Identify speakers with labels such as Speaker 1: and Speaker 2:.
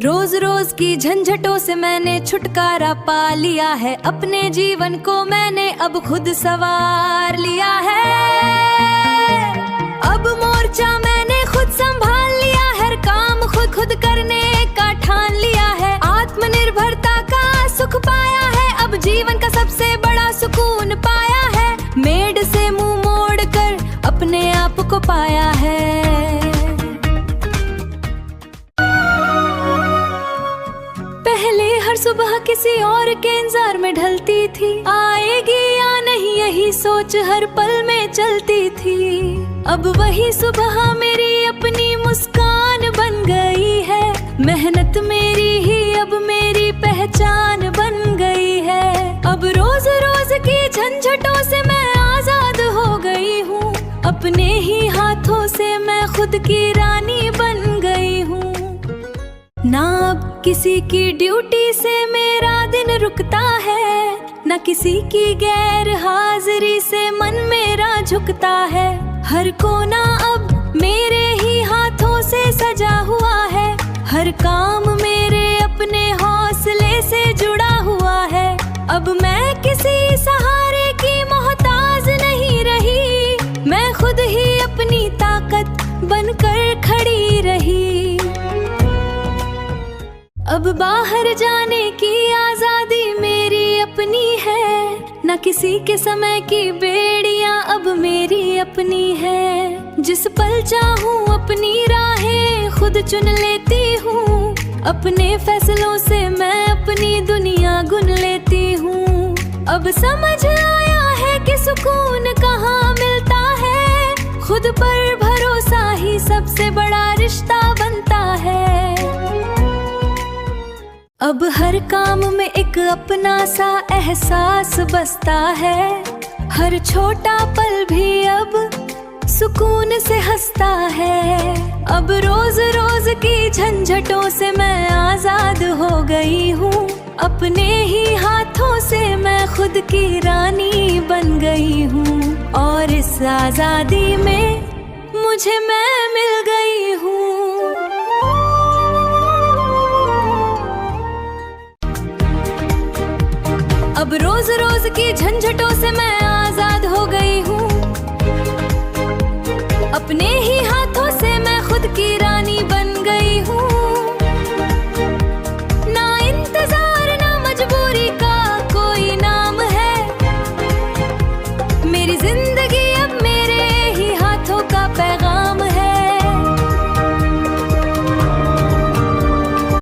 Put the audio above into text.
Speaker 1: रोज रोज की झंझटों से मैंने छुटकारा पा लिया है। अपने जीवन को मैंने अब खुद संवार लिया है। अब मोर्चा मैंने खुद संभाल लिया है। हर काम खुद खुद करने का ठान लिया है। आत्मनिर्भरता का सुख पाया है। अब जीवन का सबसे बड़ा सुकून पाया है। मेड से मुंह मोड़ कर अपने आप को पाया है। पहले हर सुबह किसी और के इंतजार में ढलती थी। आएगी या नहीं यही सोच हर पल में चलती थी। अब वही सुबह मेरी अपनी मुस्कान बन गई है। मेहनत मेरी ही अब मेरी पहचान बन गई है। अब रोज रोज की झंझटों से मैं आजाद हो गई हूँ। अपने ही हाथों से मैं खुद की रानी बन गई हूँ। ना अब किसी की ड्यूटी से मेरा दिन रुकता है। ना किसी की गैर हाजिरी से मन मेरा झुकता है। हर कोना अब मेरे ही हाथों से सजा हुआ है। हर काम मेरे अपने हौसले से जुड़ा हुआ है। अब मैं किसी सहारे की मोहताज नहीं रही। मैं खुद ही अपनी ताकत बनकर खड़ी रही। अब बाहर जाने की आजादी मेरी अपनी है। न किसी के समय की बेड़ियां अब मेरी अपनी है। जिस पल चाहूं अपनी राहें खुद चुन लेती हूँ। अपने फैसलों से मैं अपनी दुनिया गुन लेती हूँ। अब समझ आया है कि सुकून कहाँ मिलता है। खुद पर भरोसा ही सबसे बड़ा रिश्ता बनता है। अब हर काम में एक अपना सा एहसास बसता है। हर छोटा पल भी अब सुकून से हंसता है। अब रोज रोज की झंझटों से मैं आजाद हो गई हूँ। अपने ही हाथों से मैं खुद की रानी बन गई हूँ। और इस आजादी में मुझे मैं मिल गई हूँ। अब रोज रोज की झंझटों से मैं आजाद हो गई हूँ। अपने ही